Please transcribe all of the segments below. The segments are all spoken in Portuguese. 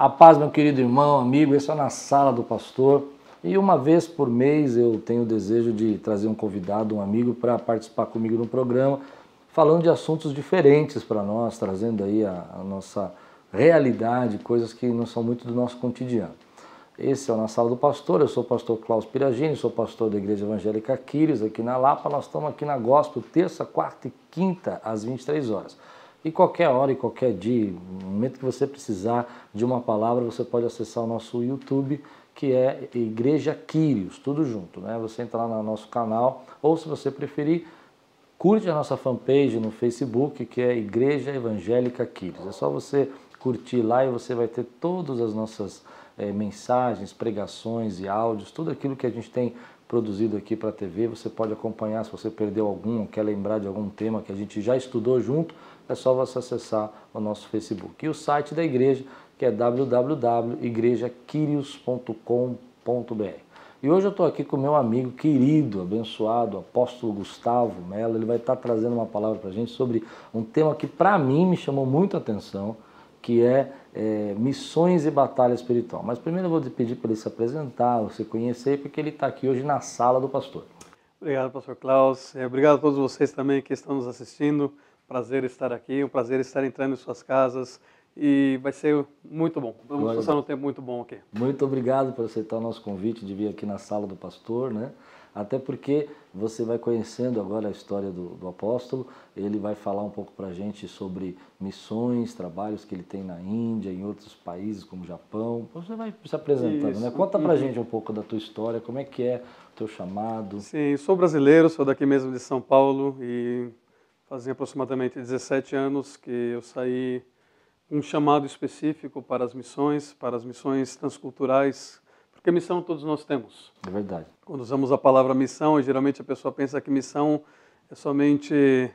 A paz, meu querido irmão, amigo, esse é Na Sala do Pastor. E uma vez por mês eu tenho o desejo de trazer um convidado, um amigo, para participar comigo no programa, falando de assuntos diferentes para nós, trazendo aí a nossa realidade, coisas que não são muito do nosso cotidiano. Esse é o Na Sala do Pastor, eu sou o pastor Klaus Piragini, sou pastor da Igreja Evangélica Quírios, aqui na Lapa. Nós estamos aqui na Gospel, terça, quarta e quinta, às 23 horas. E qualquer hora e qualquer dia, no momento que você precisar de uma palavra, você pode acessar o nosso YouTube, que é Igreja Quírios, tudo junto, né? Você entra lá no nosso canal, ou se você preferir, curte a nossa fanpage no Facebook, que é Igreja Evangélica Quírios. É só você curtir lá e você vai ter todas as nossas mensagens, pregações e áudios, tudo aquilo que a gente tem produzido aqui para a TV. Você pode acompanhar, se você perdeu algum, quer lembrar de algum tema que a gente já estudou junto, é só você acessar o nosso Facebook. E o site da igreja, que é www.igrejaquirios.com.br. E hoje eu estou aqui com o meu amigo querido, abençoado, apóstolo Gustavo Mello. Ele vai estar trazendo uma palavra para a gente sobre um tema que para mim me chamou muito a atenção, que é missões e batalha espiritual. Mas primeiro eu vou pedir para ele se apresentar, você conhecer, porque ele está aqui hoje na Sala do Pastor. Obrigado, pastor Klaus. Obrigado a todos vocês também que estão nos assistindo. Prazer estar aqui, um prazer estar entrando em suas casas e vai ser muito bom. Vamos passar um tempo muito bom aqui. Muito obrigado por aceitar o nosso convite de vir aqui na Sala do Pastor, né? Até porque você vai conhecendo agora a história do apóstolo, ele vai falar um pouco para a gente sobre missões, trabalhos que ele tem na Índia, em outros países como o Japão. Você vai se apresentando, né? Conta para a gente um pouco da tua história, como é que é o teu chamado. Sim, sou brasileiro, sou daqui mesmo de São Paulo e fazia aproximadamente 17 anos que eu saí com um chamado específico para as missões transculturais, porque missão todos nós temos. É verdade. Quando usamos a palavra missão, geralmente a pessoa pensa que missão é somente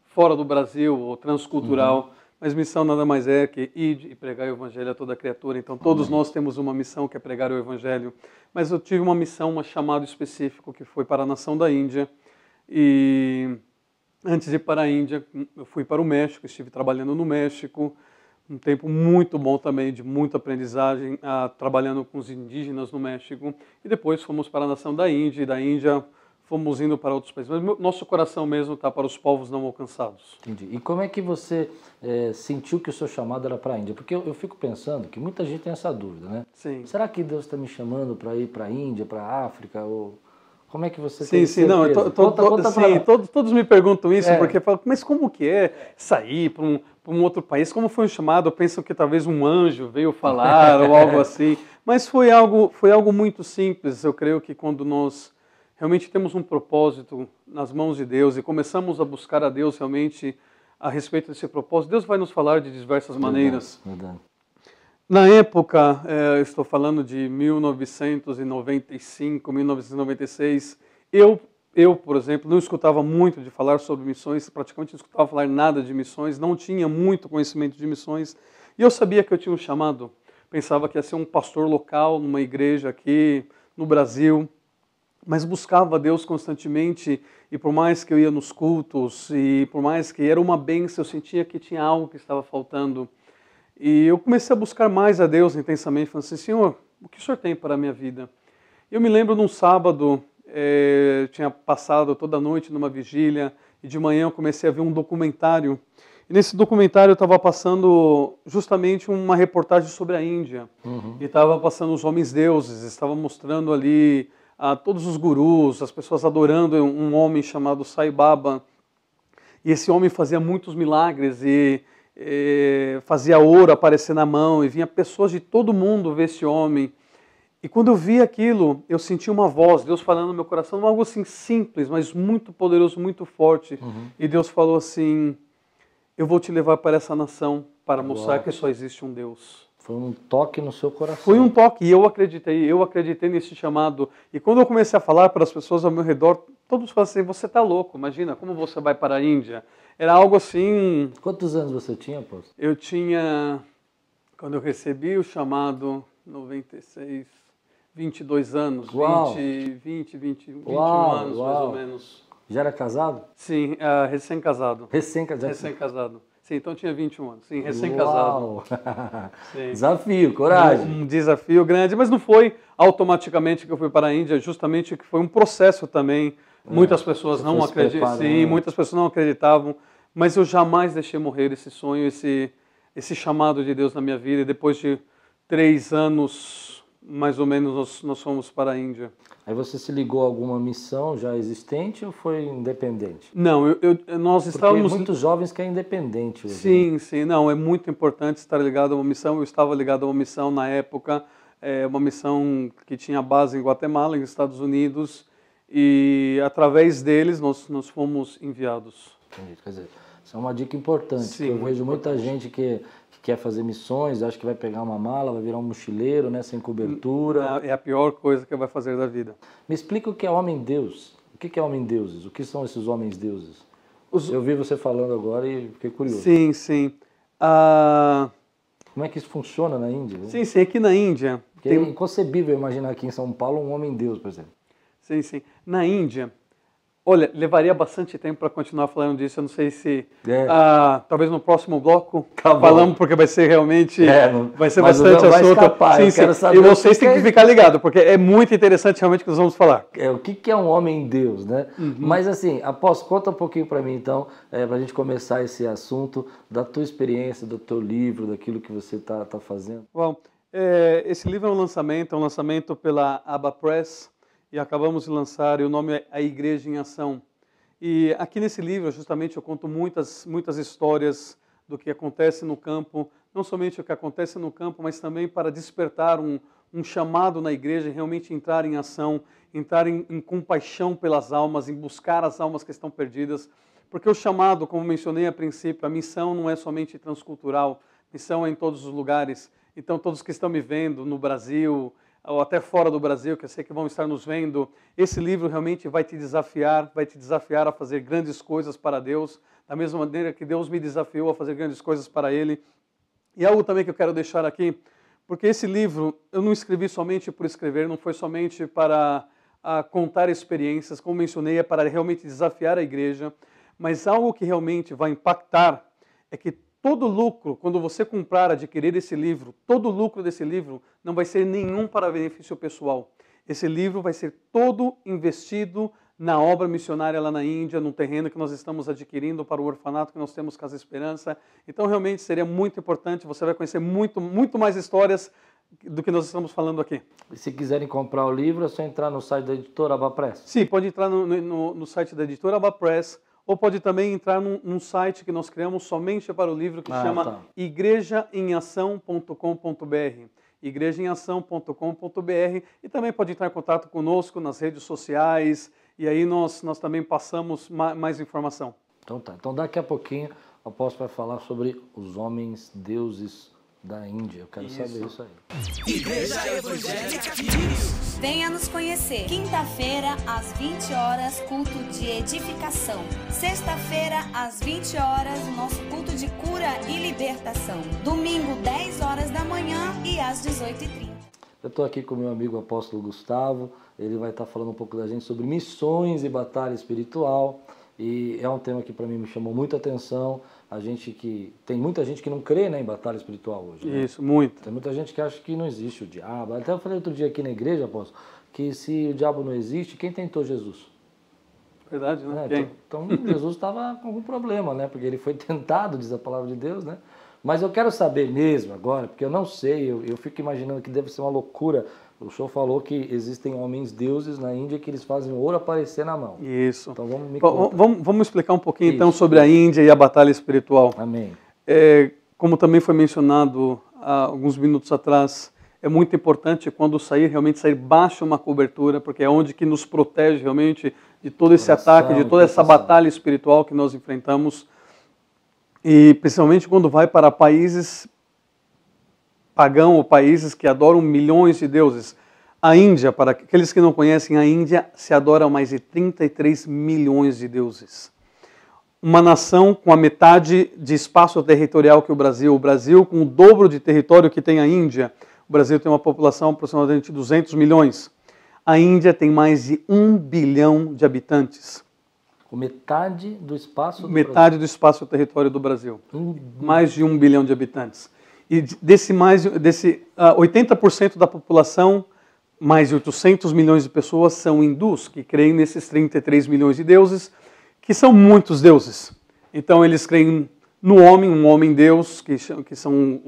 fora do Brasil ou transcultural, mas missão nada mais é que ir e pregar o evangelho a toda criatura. Então todos nós temos uma missão que é pregar o evangelho, mas eu tive uma missão, um chamado específico que foi para a nação da Índia. E antes de ir para a Índia, eu fui para o México, estive trabalhando no México, um tempo muito bom também, de muita aprendizagem, trabalhando com os indígenas no México. E depois fomos para a nação da Índia, e da Índia fomos indo para outros países. Mas nosso coração mesmo está para os povos não alcançados. Entendi. E como é que você sentiu que o seu chamado era para a Índia? Porque eu fico pensando que muita gente tem essa dúvida, né? Sim. Será que Deus está me chamando para ir para a Índia, para a África? Ou como é que você tem certeza? Não, todos me perguntam isso, porque falam, mas como que é sair para um outro país? Como foi um chamado? Eu penso que talvez um anjo veio falar ou algo assim. Mas foi algo muito simples. Eu creio que quando nós realmente temos um propósito nas mãos de Deus e começamos a buscar a Deus realmente a respeito desse propósito, Deus vai nos falar de diversas maneiras. Verdade. Na época, eu estou falando de 1995, 1996, eu, por exemplo, não escutava muito de falar sobre missões, praticamente não escutava falar nada de missões, não tinha muito conhecimento de missões, e eu sabia que eu tinha um chamado. Pensava que ia ser um pastor local numa igreja aqui no Brasil, mas buscava a Deus constantemente, e por mais que eu ia nos cultos, e por mais que era uma bênção, eu sentia que tinha algo que estava faltando. E eu comecei a buscar mais a Deus intensamente, falando assim, Senhor, o que o Senhor tem para a minha vida? Eu me lembro num sábado, tinha passado toda a noite numa vigília, e de manhã eu comecei a ver um documentário. E nesse documentário estava passando justamente uma reportagem sobre a Índia. E estava passando os homens deuses, estava mostrando ali todos os gurus, as pessoas adorando um homem chamado Sai Baba. E esse homem fazia muitos milagres e fazia ouro aparecer na mão, e vinha pessoas de todo mundo ver esse homem. E quando eu vi aquilo, eu senti uma voz, Deus falando no meu coração, algo assim simples, mas muito poderoso, muito forte. E Deus falou assim, eu vou te levar para essa nação para mostrar que só existe um Deus. Foi um toque no seu coração. Foi um toque, e eu acreditei nesse chamado. E quando eu comecei a falar para as pessoas ao meu redor, todos falaram assim, você está louco, imagina, como você vai para a Índia? Era algo assim... Quantos anos você tinha, apóstolo? Eu tinha, quando eu recebi o chamado, 96, 22 anos, Uau. 21 Uau, anos, uau. mais ou menos. Já era casado? Sim, recém-casado. Recém-casado. Recém-casado. Sim, então eu tinha 21 anos, sim, recém-casado. Desafio, coragem. Um desafio grande, mas não foi automaticamente que eu fui para a Índia, justamente que foi um processo também. Muitas pessoas não acreditavam, sim, muitas pessoas não acreditavam, mas eu jamais deixei morrer esse sonho, esse chamado de Deus na minha vida. E depois de 3 anos, mais ou menos, nós fomos para a Índia. Aí você se ligou a alguma missão já existente ou foi independente? Não, nós estávamos... Porque muitos jovens que é independente hoje. Sim, né? sim, não, é muito importante estar ligado a uma missão. Eu estava ligado a uma missão na época, uma missão que tinha base em Guatemala, nos Estados Unidos, e através deles nós fomos enviados. Entendi. Quer dizer, isso é uma dica importante. Sim, eu vejo muita gente que quer fazer missões, acha que vai pegar uma mala, vai virar um mochileiro, né, sem cobertura. É a pior coisa que vai fazer da vida. Me explica o que é homem-deus. O que é homem-deuses? O que são esses homens-deuses? Eu vi você falando agora e fiquei curioso. Sim, sim. Como é que isso funciona na Índia? Sim, sim. Aqui na Índia... É inconcebível imaginar aqui em São Paulo um homem-deus, por exemplo. Sim, sim. Na Índia... Olha, levaria bastante tempo para continuar falando disso. Eu não sei se... talvez no próximo bloco falamos, porque vai ser realmente... vai ser bastante assunto. Escapar, sim, sim. E vocês têm que ficar ligados, porque é muito interessante realmente o que nós vamos falar. O que é um homem-deus, né? Mas assim, Apóstolo, conta um pouquinho para mim então, para a gente começar esse assunto, da tua experiência, do teu livro, daquilo que você está fazendo. Bom, esse livro é um lançamento pela Abba Press, e acabamos de lançar, e o nome é A Igreja em Ação. E aqui nesse livro, justamente, eu conto muitas histórias do que acontece no campo, não somente o que acontece no campo, mas também para despertar um chamado na igreja, realmente entrar em ação, entrar em compaixão pelas almas, em buscar as almas que estão perdidas. Porque o chamado, como mencionei a princípio, a missão não é somente transcultural, missão é em todos os lugares. Então, todos que estão me vendo no Brasil, ou até fora do Brasil, que eu sei que vão estar nos vendo, esse livro realmente vai te desafiar a fazer grandes coisas para Deus, da mesma maneira que Deus me desafiou a fazer grandes coisas para Ele. E algo também que eu quero deixar aqui, porque esse livro eu não escrevi somente por escrever, não foi somente para contar experiências, como mencionei, é para realmente desafiar a igreja, mas algo que realmente vai impactar é que todo lucro, quando você comprar, adquirir esse livro, todo lucro desse livro não vai ser nenhum para benefício pessoal. Esse livro vai ser todo investido na obra missionária lá na Índia, no terreno que nós estamos adquirindo para o orfanato que nós temos, Casa Esperança. Então, realmente, seria muito importante, você vai conhecer muito mais histórias do que nós estamos falando aqui. E se quiserem comprar o livro, é só entrar no site da editora Abba Press? Sim, pode entrar no site da editora Abba Press, ou pode também entrar num site que nós criamos somente para o livro, que chama igrejaemação.com.br. igrejaemação.com.br, e também pode entrar em contato conosco nas redes sociais, e aí nós também passamos mais informação. Então tá, então daqui a pouquinho o apóstolo vai falar sobre os homens deuses da Índia. Eu quero saber isso aí. Igreja Evangélica Filhos. Venha nos conhecer. Quinta-feira, às 20 horas, culto de edificação. Sexta-feira, às 20 horas, o nosso culto de cura e libertação. Domingo, 10 horas da manhã e às 18h30. Eu estou aqui com o meu amigo apóstolo Gustavo. Ele vai estar falando um pouco da gente sobre missões e batalha espiritual. E é um tema que para mim me chamou muita atenção. Tem muita gente que não crê, né, em batalha espiritual hoje. Né? Isso, muito. Tem muita gente que acha que não existe o diabo. Até eu falei outro dia aqui na igreja, apóstolo, que se o diabo não existe, quem tentou Jesus? Verdade, né? Quem? Então Jesus estava com algum problema, né? Porque ele foi tentado, diz a palavra de Deus, né? Mas eu quero saber mesmo agora, porque eu não sei, eu fico imaginando que deve ser uma loucura. O senhor falou que existem homens deuses na Índia que eles fazem o ouro aparecer na mão. Isso. Então vamos explicar um pouquinho então sobre a Índia e a batalha espiritual. Amém. Como também foi mencionado há alguns minutos atrás, é muito importante quando realmente sair baixo uma cobertura, porque é onde que nos protege realmente de todo esse ataque, de toda essa batalha espiritual que nós enfrentamos. E principalmente quando vai para países pagãos ou países que adoram milhões de deuses. A Índia, para aqueles que não conhecem, a Índia se adora mais de 33 milhões de deuses. Uma nação com a metade de espaço territorial que o Brasil com o dobro de território que tem a Índia. O Brasil tem uma população aproximadamente de 200 milhões. A Índia tem mais de 1 bilhão de habitantes. Metade do espaço do Metade do espaço e território do Brasil. Mais de 1 bilhão de habitantes. E desse 80% da população, mais de 800 milhões de pessoas são hindus, que creem nesses 33 milhões de deuses, que são muitos deuses. Então eles creem no homem, um homem-deus, que são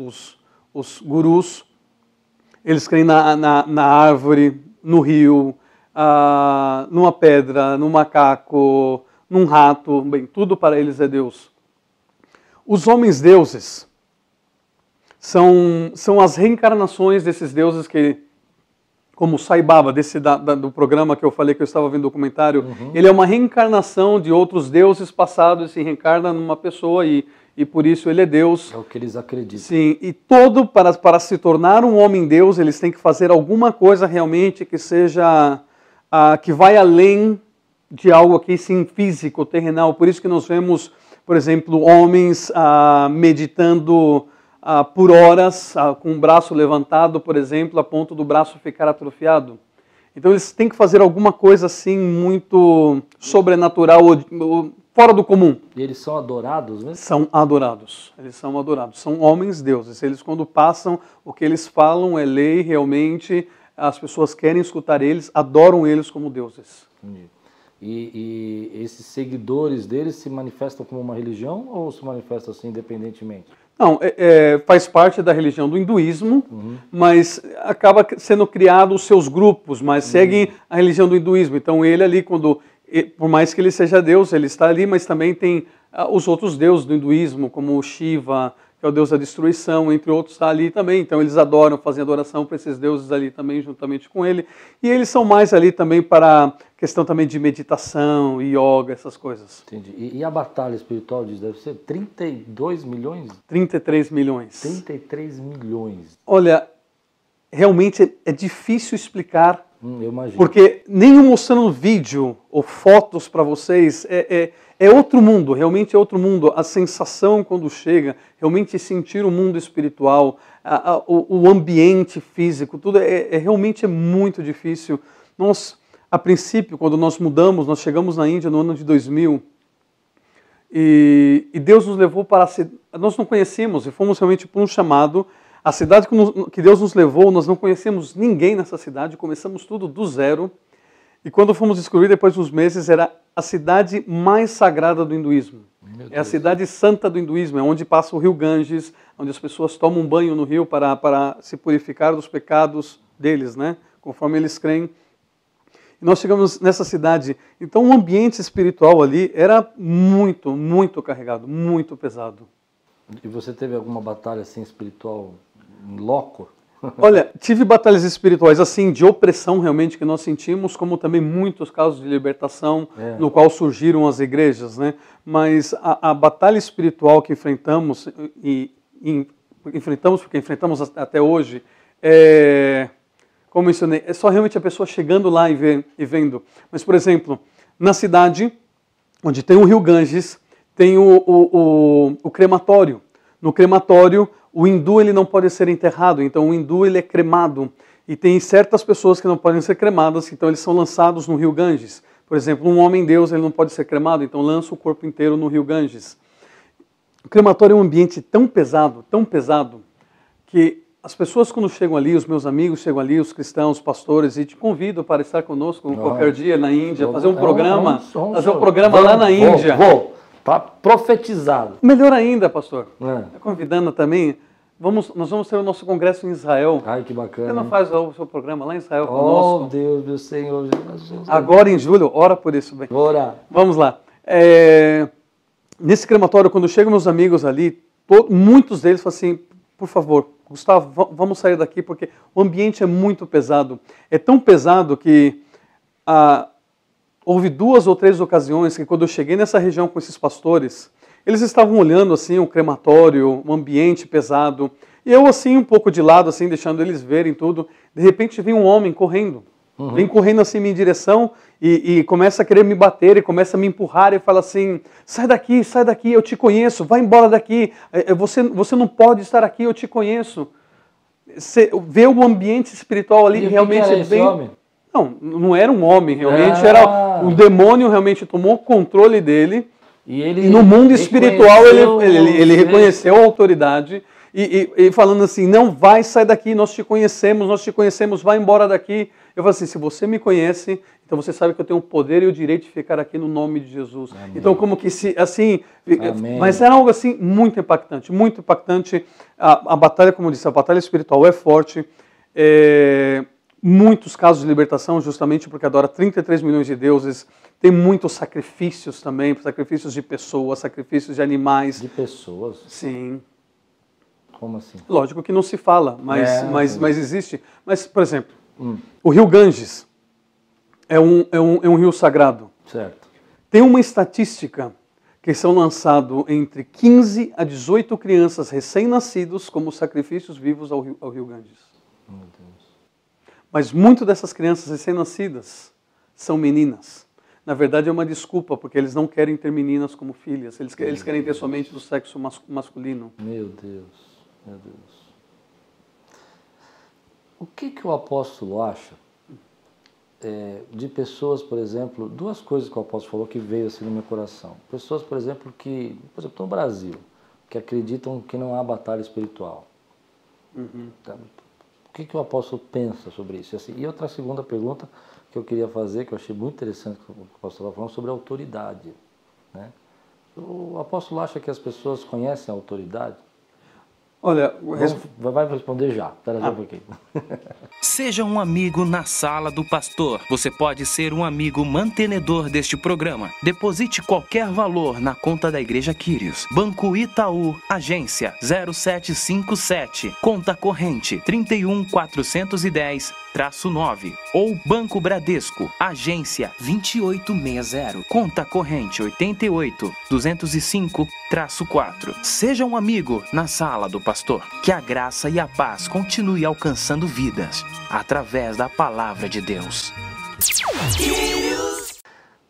os gurus. Eles creem na árvore, no rio, numa pedra, num macaco, num rato. Bem, tudo para eles é Deus. Os homens-deuses são as reencarnações desses deuses que, como o Sai Baba, do programa que eu falei que eu estava vendo documentário, ele é uma reencarnação de outros deuses passados e se reencarna numa pessoa e por isso ele é Deus. É o que eles acreditam. Sim, e para se tornar um homem-deus, eles têm que fazer alguma coisa realmente que seja, que vai além de algo aqui, sim, físico, terrenal. Por isso que nós vemos, por exemplo, homens meditando por horas, com o braço levantado, por exemplo, a ponto do braço ficar atrofiado. Então eles têm que fazer alguma coisa assim muito sobrenatural, fora do comum. E eles são adorados, né? São adorados. Eles são adorados. São homens deuses. Eles, quando passam, o que eles falam é lei, realmente. As pessoas querem escutar eles, adoram eles como deuses. E esses seguidores deles se manifestam como uma religião ou se manifestam assim independentemente? Não, faz parte da religião do hinduísmo, mas acaba sendo criado os seus grupos, mas seguem a religião do hinduísmo. Então ele ali, por mais que ele seja Deus, ele está ali, mas também tem os outros deuses do hinduísmo, como o Shiva, que é o deus da destruição, entre outros, está ali também. Então eles adoram, fazem adoração para esses deuses ali também, juntamente com ele. E eles são mais ali também para questão também de meditação, yoga, essas coisas. Entendi. E a batalha espiritual diz, deve ser 32 milhões? 33 milhões. 33 milhões. Olha, realmente é difícil explicar. Eu imagino. Porque nem mostrando vídeo ou fotos para vocês, é outro mundo, realmente é outro mundo. A sensação quando chega, realmente sentir o mundo espiritual, o ambiente físico, tudo realmente é muito difícil. Nós, a princípio, quando nós mudamos, nós chegamos na Índia no ano de 2000 e Deus nos levou para... Nós não conhecíamos e fomos realmente por um chamado. A cidade que Deus nos levou, nós não conhecemos ninguém nessa cidade, começamos tudo do zero. E quando fomos descobrir, depois de uns meses, era a cidade mais sagrada do hinduísmo. É a cidade santa do hinduísmo, é onde passa o rio Ganges, onde as pessoas tomam banho no rio para se purificar dos pecados deles, né? Conforme eles creem. E nós chegamos nessa cidade, então o ambiente espiritual ali era muito, muito carregado, muito pesado. E você teve alguma batalha assim espiritual em loco? Olha, tive batalhas espirituais assim, de opressão realmente que nós sentimos, como também muitos casos de libertação, no qual surgiram as igrejas, né? Mas a batalha espiritual que enfrentamos, porque enfrentamos até hoje, como mencionei, é só realmente a pessoa chegando lá e vendo. Mas, por exemplo, na cidade, onde tem o rio Ganges, tem o crematório. No crematório, o hindu ele não pode ser enterrado, então o hindu ele é cremado. E tem certas pessoas que não podem ser cremadas, então eles são lançados no rio Ganges. Por exemplo, um homem-deus ele não pode ser cremado, então lança o corpo inteiro no rio Ganges. O crematório é um ambiente tão pesado, que as pessoas quando chegam ali, os meus amigos chegam ali, os cristãos, os pastores, e te convido para estar conosco qualquer dia na Índia, fazer um programa, lá na Índia. Vou. Está profetizado. Melhor ainda, pastor. Está convidando também. Nós vamos ter o nosso congresso em Israel. Ai, que bacana. Você não faz o seu programa lá em Israel conosco? Oh, Deus, meu Senhor Jesus. Agora em julho, ora por isso. Bem. Vou orar. Vamos lá. Nesse crematório, quando chegam meus amigos ali, muitos deles falam assim, por favor, Gustavo, vamos sair daqui porque o ambiente é muito pesado. É tão pesado que... houve 2 ou 3 ocasiões que quando eu cheguei nessa região com esses pastores, eles estavam olhando assim o crematório, um ambiente pesado, e eu assim um pouco de lado, assim deixando eles verem tudo. De repente vem um homem correndo, vem correndo assim em minha direção e começa a querer me bater e começa a me empurrar e fala assim: sai daqui, eu te conheço, vai embora daqui, você não pode estar aqui, eu te conheço. Você vê o ambiente espiritual ali realmente bem... Esse homem? Não era um homem, realmente era O demônio realmente tomou o controle dele. E no mundo espiritual ele reconheceu a autoridade e falando assim, não vai, sai daqui, nós te conhecemos, vai embora daqui. Eu falo assim, se você me conhece, então você sabe que eu tenho o poder e o direito de ficar aqui no nome de Jesus. Amém. Então como que assim, amém. Mas era algo assim muito impactante, muito impactante. A batalha, como eu disse, a batalha espiritual é forte. Muitos casos de libertação, justamente porque adora 33 milhões de deuses. Tem muitos sacrifícios também, sacrifícios de pessoas, sacrifícios de animais. De pessoas? Sim. Como assim? Lógico que não se fala, mas existe. Mas, por exemplo, o rio Ganges é um rio sagrado. Certo. Tem uma estatística que são lançados entre 15 a 18 crianças recém-nascidos como sacrifícios vivos ao rio Ganges. Meu Deus. Mas muitas dessas crianças recém-nascidas são meninas. Na verdade é uma desculpa, porque eles não querem ter meninas como filhas. Eles querem ter somente do sexo masculino. Meu Deus, meu Deus. O que o apóstolo acha de pessoas, por exemplo, duas coisas que o apóstolo falou que veio assim no meu coração. Pessoas, por exemplo, no Brasil, que acreditam que não há batalha espiritual. Uhum. O que o apóstolo pensa sobre isso? E outra segunda pergunta que eu queria fazer, que eu achei muito interessante que o apóstolo estava falando, sobre a autoridade. Né? O apóstolo acha que as pessoas conhecem a autoridade? Olha, vai responder já. Espera um pouquinho. Seja um amigo na sala do pastor. Você pode ser um amigo mantenedor deste programa. Deposite qualquer valor na conta da Igreja Quírios. Banco Itaú, agência 0757, conta corrente 31410-9. Ou Banco Bradesco, agência 2860, conta corrente 88205-4. Seja um amigo na sala do pastor. Que a graça e a paz continue alcançando vidas através da palavra de Deus.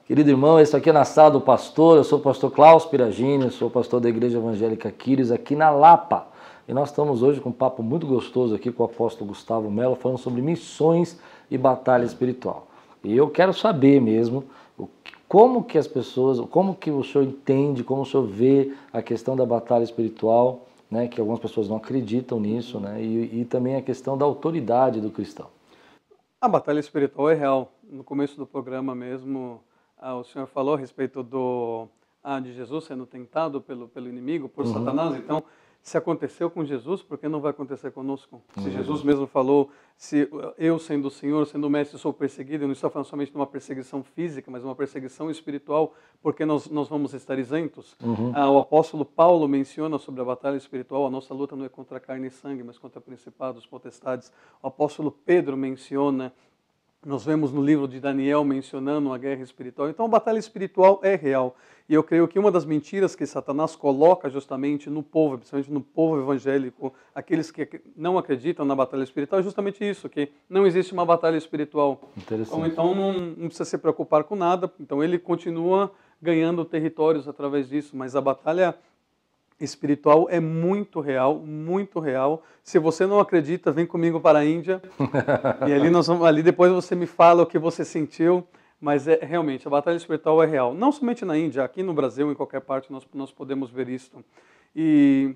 Querido irmão, esse aqui é na sala do pastor. Eu sou o pastor Klaus Piragini, sou pastor da Igreja Evangélica Quírios aqui na Lapa. E nós estamos hoje com um papo muito gostoso aqui com o apóstolo Gustavo Mello, falando sobre missões e batalha espiritual. E eu quero saber mesmo como que as pessoas, como que o senhor entende, como o senhor vê a questão da batalha espiritual, né, que algumas pessoas não acreditam nisso, né, e também a questão da autoridade do cristão. A batalha espiritual é real. No começo do programa mesmo, o senhor falou a respeito de Jesus sendo tentado pelo inimigo, por Satanás. Então, se aconteceu com Jesus, por que não vai acontecer conosco? Se Jesus mesmo falou, se eu sendo o Senhor, sendo o Mestre, sou perseguido, eu não estou falando somente de uma perseguição física, mas uma perseguição espiritual, porque nós vamos estar isentos? O apóstolo Paulo menciona sobre a batalha espiritual, a nossa luta não é contra carne e sangue, mas contra principados, potestades. O apóstolo Pedro menciona, nós vemos no livro de Daniel mencionando a guerra espiritual. Então a batalha espiritual é real. E eu creio que uma das mentiras que Satanás coloca justamente no povo, principalmente no povo evangélico, aqueles que não acreditam na batalha espiritual, é justamente isso, que não existe uma batalha espiritual. Então não precisa se preocupar com nada. Então ele continua ganhando territórios através disso, mas a batalha espiritual é muito real, muito real. Se você não acredita, vem comigo para a Índia. E ali depois você me fala o que você sentiu. Mas realmente, a batalha espiritual é real. Não somente na Índia, aqui no Brasil, em qualquer parte, nós podemos ver isso. E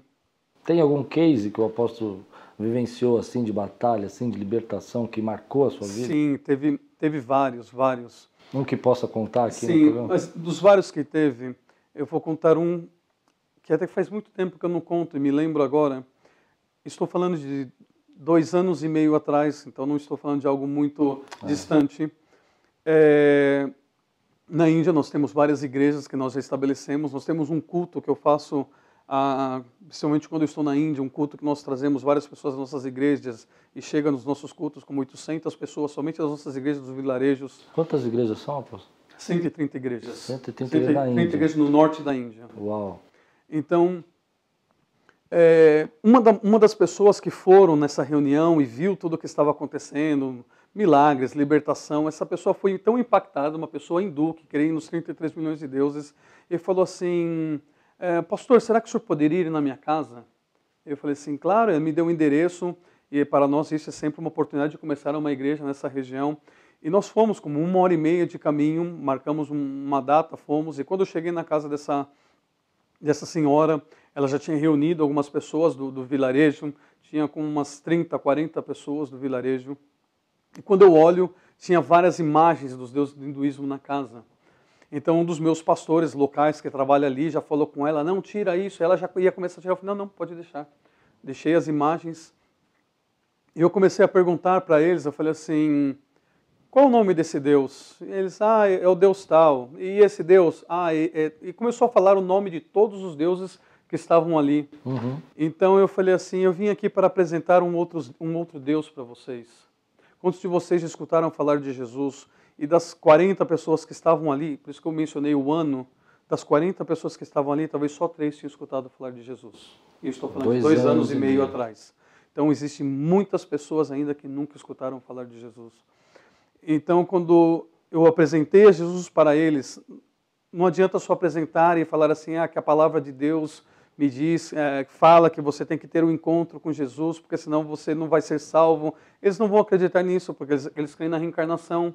tem algum case que o apóstolo vivenciou assim de batalha, assim de libertação, que marcou a sua vida? Sim, teve vários. Um que possa contar aqui? Sim, mas dos vários que teve, eu vou contar um que até faz muito tempo que eu não conto e me lembro agora. Estou falando de 2 anos e meio atrás, então não estou falando de algo muito distante. Na Índia nós temos várias igrejas que nós já estabelecemos. Nós temos um culto que eu faço, principalmente quando eu estou na Índia, um culto que nós trazemos várias pessoas das nossas igrejas e chega nos nossos cultos como 800 pessoas, somente das nossas igrejas dos vilarejos. Quantas igrejas são, apóstolo? 130 igrejas. 130 igrejas na Índia. 130 igrejas no norte da Índia. Uau! Então, uma das pessoas que foram nessa reunião e viu tudo o que estava acontecendo, milagres, libertação, essa pessoa foi tão impactada, uma pessoa hindu que crê nos 33 milhões de deuses, e falou assim, pastor, será que o senhor poderia ir na minha casa? Eu falei assim, claro. Ele me deu um endereço, e para nós isso é sempre uma oportunidade de começar uma igreja nessa região. E nós fomos como 1h30 de caminho, marcamos uma data, fomos, e quando eu cheguei na casa dessa senhora, ela já tinha reunido algumas pessoas do vilarejo, tinha com umas 30, 40 pessoas do vilarejo. E quando eu olho, tinha várias imagens dos deuses do hinduísmo na casa. Então um dos meus pastores locais que trabalha ali já falou com ela, não, tira isso. Ela já ia começar a tirar, eu falei, não, pode deixar. Deixei as imagens. E eu comecei a perguntar para eles, eu falei assim, qual o nome desse Deus? Eles, é o Deus tal. E esse Deus? E começou a falar o nome de todos os deuses que estavam ali. Uhum. Então eu falei assim, eu vim aqui para apresentar um outro Deus para vocês. Quantos de vocês já escutaram falar de Jesus? E das 40 pessoas que estavam ali, por isso que eu mencionei o ano, das 40 pessoas que estavam ali, talvez só 3 tinham escutado falar de Jesus. E eu estou falando de 2 anos e meio atrás. Então existem muitas pessoas ainda que nunca escutaram falar de Jesus. Então quando eu apresentei a Jesus para eles, não adianta só apresentar e falar assim, que a palavra de Deus me diz, fala que você tem que ter um encontro com Jesus, porque senão você não vai ser salvo. Eles não vão acreditar nisso, porque eles creem na reencarnação.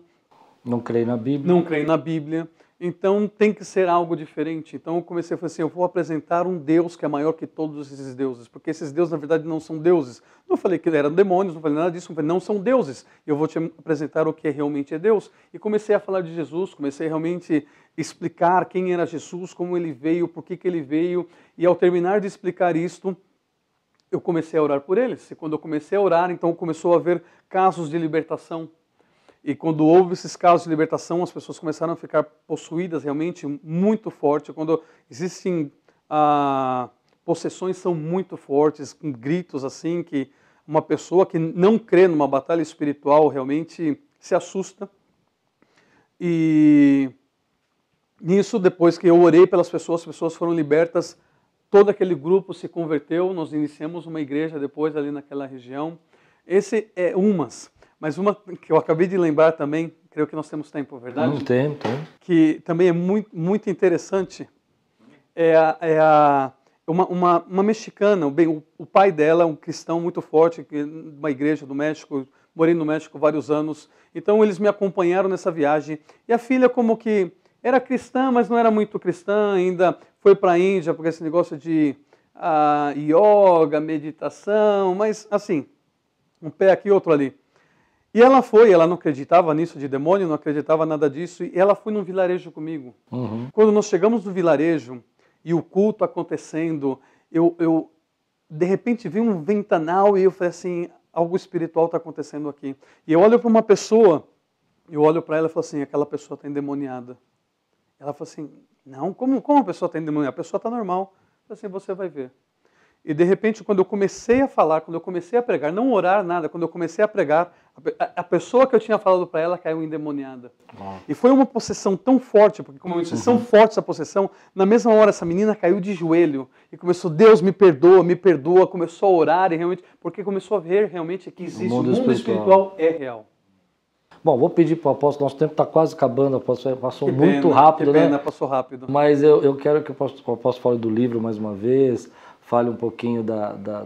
Não creem na Bíblia. Não creem na Bíblia. Então tem que ser algo diferente. Então eu comecei a falar assim, eu vou apresentar um Deus que é maior que todos esses deuses, porque esses deuses na verdade não são deuses. Não falei que eram demônios, não falei nada disso, falei, não são deuses. Eu vou te apresentar o que realmente é Deus. E comecei a falar de Jesus, comecei a realmente explicar quem era Jesus, como ele veio, por que ele veio. E ao terminar de explicar isto, eu comecei a orar por eles. E quando eu comecei a orar, então começou a haver casos de libertação. E quando houve esses casos de libertação, as pessoas começaram a ficar possuídas realmente muito forte. Quando existem possessões são muito fortes, com gritos assim, que uma pessoa que não crê numa batalha espiritual realmente se assusta. E nisso, depois que eu orei pelas pessoas, as pessoas foram libertas, todo aquele grupo se converteu, nós iniciamos uma igreja depois ali naquela região. Esse é umas. Mas uma que eu acabei de lembrar também, creio que nós temos tempo, verdade? Não tem. Que também é muito, muito interessante, uma mexicana, bem, o pai dela é um cristão muito forte, uma igreja do México, morei no México vários anos, então eles me acompanharam nessa viagem, e a filha como que era cristã, mas não era muito cristã, ainda foi para a Índia, porque esse negócio de yoga, meditação, mas assim, um pé aqui, outro ali. E ela não acreditava nisso de demônio, não acreditava nada disso, e ela foi num vilarejo comigo. Uhum. Quando nós chegamos no vilarejo, e o culto acontecendo, eu de repente vi um ventanal, e eu falei assim, algo espiritual está acontecendo aqui. E eu olho para uma pessoa, eu olho para ela e falo assim, aquela pessoa está endemoniada. Ela falou assim, não, como a pessoa está endemoniada? A pessoa está normal. Eu falei assim, você vai ver. E de repente, quando eu comecei a falar, quando eu comecei a pregar, não orar nada, quando eu comecei a pregar, a pessoa que eu tinha falado para ela caiu endemoniada. E foi uma possessão tão forte, porque como eu disse, tão forte essa possessão, na mesma hora essa menina caiu de joelho e começou, Deus me perdoa, começou a orar, e realmente, porque começou a ver realmente que existe, o mundo espiritual é real. Bom, vou pedir para o apóstolo, nosso tempo está quase acabando, o apóstolo passou muito rápido, que pena, né? Passou rápido. Mas eu quero que o apóstolo fale do livro mais uma vez, fale um pouquinho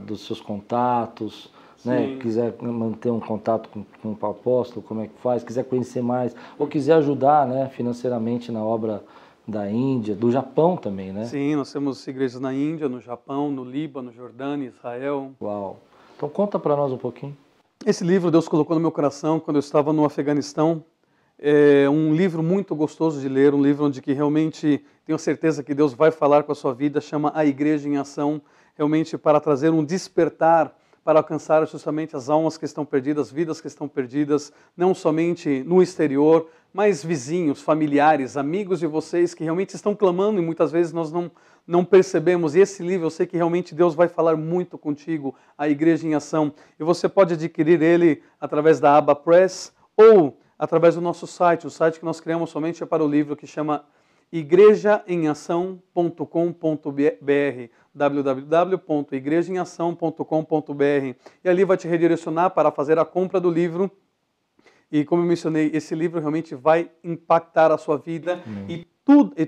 dos seus contatos, né? Quiser manter um contato com o apóstolo, como é que faz, quiser conhecer mais, ou quiser ajudar, né, financeiramente na obra da Índia, do Japão também, né? Sim, nós temos igrejas na Índia, no Japão, no Líbano, Jordânia, Israel. Uau! Então conta para nós um pouquinho. Esse livro Deus colocou no meu coração quando eu estava no Afeganistão. É um livro muito gostoso de ler, um livro onde que realmente tenho certeza que Deus vai falar com a sua vida, chama A Igreja em Ação, realmente para trazer um despertar, para alcançar justamente as almas que estão perdidas, vidas que estão perdidas, não somente no exterior, mas vizinhos, familiares, amigos de vocês que realmente estão clamando e muitas vezes nós não percebemos. E esse livro, eu sei que realmente Deus vai falar muito contigo, A Igreja em Ação. E você pode adquirir ele através da aba Press ou através do nosso site. O site que nós criamos somente é para o livro, que chama igrejaemação.com.br, www.igrejaemação.com.br, e ali vai te redirecionar para fazer a compra do livro. E como eu mencionei, esse livro realmente vai impactar a sua vida. E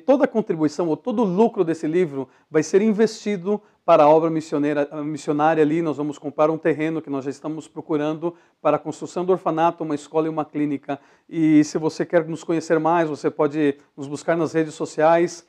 toda a contribuição ou todo o lucro desse livro vai ser investido para a obra missionária ali. Nós vamos comprar um terreno que nós já estamos procurando para a construção do orfanato, uma escola e uma clínica. E se você quer nos conhecer mais, você pode nos buscar nas redes sociais,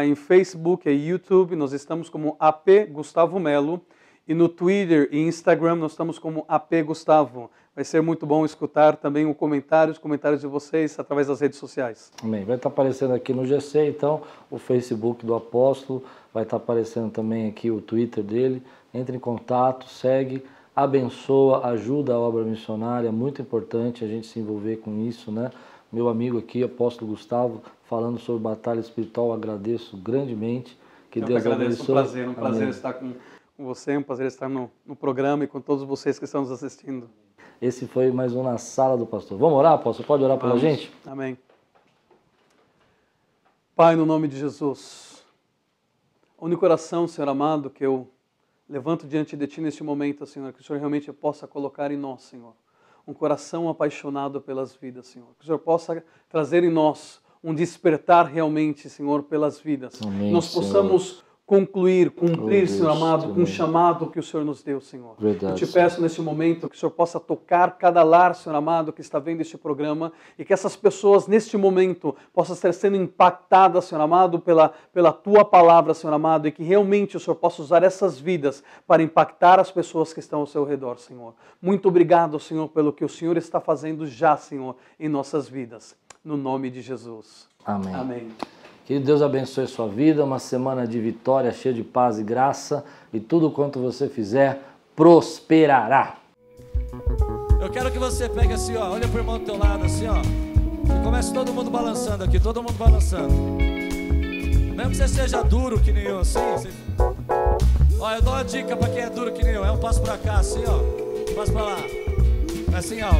em Facebook e YouTube, nós estamos como AP Gustavo Melo, e no Twitter e Instagram nós estamos como AP Gustavo. Vai ser muito bom escutar também os comentários de vocês através das redes sociais. Amém. Vai estar aparecendo aqui no GC, então, o Facebook do apóstolo, vai estar aparecendo também aqui o Twitter dele. Entre em contato, segue, abençoa, ajuda a obra missionária, é muito importante a gente se envolver com isso, né? Meu amigo aqui, apóstolo Gustavo, falando sobre batalha espiritual, agradeço grandemente. Que Deus abençoe. Um prazer estar com você, um prazer estar no programa e com todos vocês que estão nos assistindo. Esse foi mais um Na Sala do Pastor. Vamos orar, apóstolo? Pode orar pela gente? Amém. Pai, no nome de Jesus, a única oração, Senhor amado, que eu levanto diante de Ti neste momento, Senhor, que o Senhor realmente possa colocar em nós, Senhor, um coração apaixonado pelas vidas, Senhor. Que o Senhor possa trazer em nós um despertar realmente, Senhor, pelas vidas. Amém, nós possamos cumprir, Senhor amado, com o chamado que o Senhor nos deu, Senhor. Verdade, eu te peço neste momento que o Senhor possa tocar cada lar, Senhor amado, que está vendo este programa, e que essas pessoas, neste momento, possam estar sendo impactadas, Senhor amado, pela Tua palavra, Senhor amado, e que realmente o Senhor possa usar essas vidas para impactar as pessoas que estão ao seu redor, Senhor. Muito obrigado, Senhor, pelo que o Senhor está fazendo já, Senhor, em nossas vidas. No nome de Jesus. Amém. Amém. Que Deus abençoe a sua vida, uma semana de vitória, cheia de paz e graça, e tudo quanto você fizer prosperará. Eu quero que você pegue assim, ó, olha pro irmão do teu lado, assim, ó, e comece todo mundo balançando aqui, todo mundo balançando. Mesmo que você seja duro que nem eu, assim, ó, eu dou uma dica pra quem é duro que nem eu, é um passo pra cá, assim, ó, um passo pra lá, assim, aula.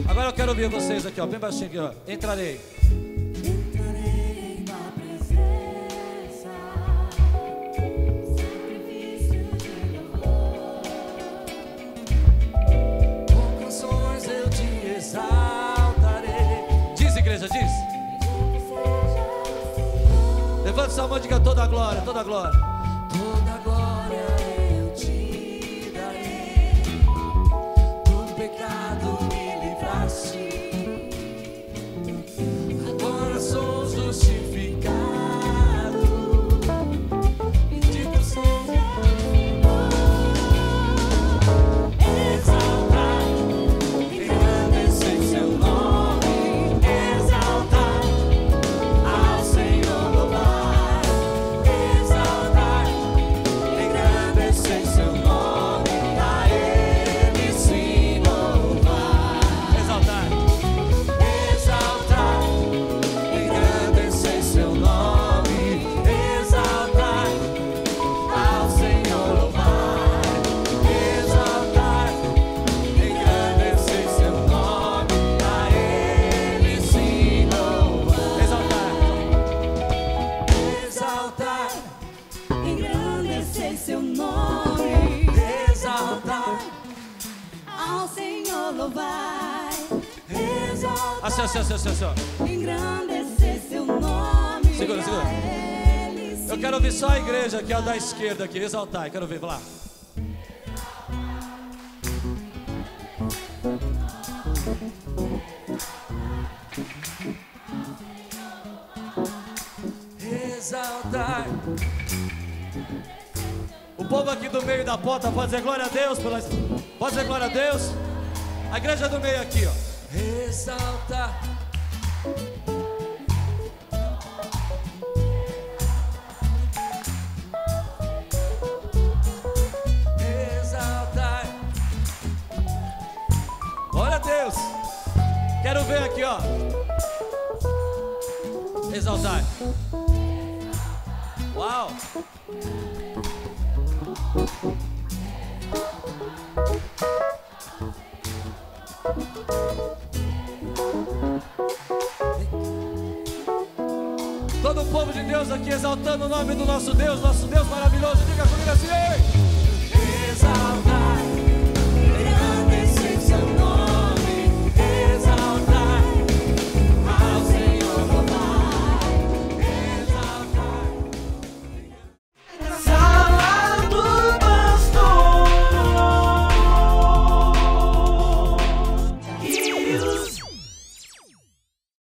Agora eu quero ouvir vocês aqui, ó, bem baixinho aqui, ó, entrarei. Levanta essa mão e diga toda a glória, toda a glória. Toda a glória eu te darei. Do pecado me livraste. Agora sou justificado. E de você exaltar, engrandecer seu nome, exaltar ao Senhor louvar. Assim. Engrandecer seu nome. Segura. Eu quero ouvir só a igreja aqui, ó, da esquerda aqui, exaltar. Quero ver, vai lá. Exaltar. O povo aqui do meio da porta pode dizer glória a Deus. Pode dizer glória a Deus. A igreja do meio aqui, ó. Exaltar. Exaltar. Glória a Deus. Quero ver aqui, ó. Exaltar. Uau. Todo o povo de Deus aqui exaltando o nome do nosso Deus maravilhoso. Diga comigo assim: exaltar.